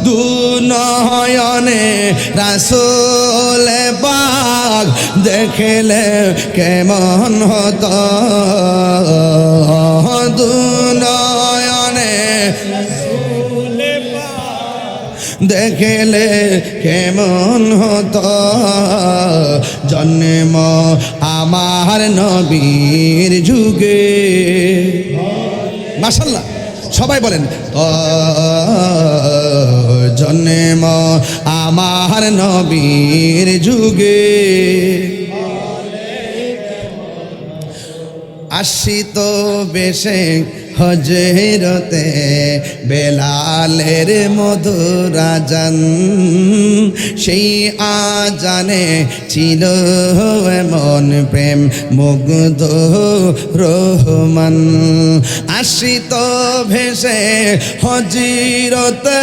দুনয়নে রাসূল পাক দেখলে কেমন হতো দুনয়নে দেখলে কেমন হতো জন্ম আমার নবীর যুগে মাশাআল্লাহ সবাই বলেন জন্ম আমার নবীর যুগে আসিত বেশে হজরতে বেলালের মধুর আজান সেই আজানে ছিল এমন প্রেম মুগ্ধ রহমান আসিত ভেসে হজরতে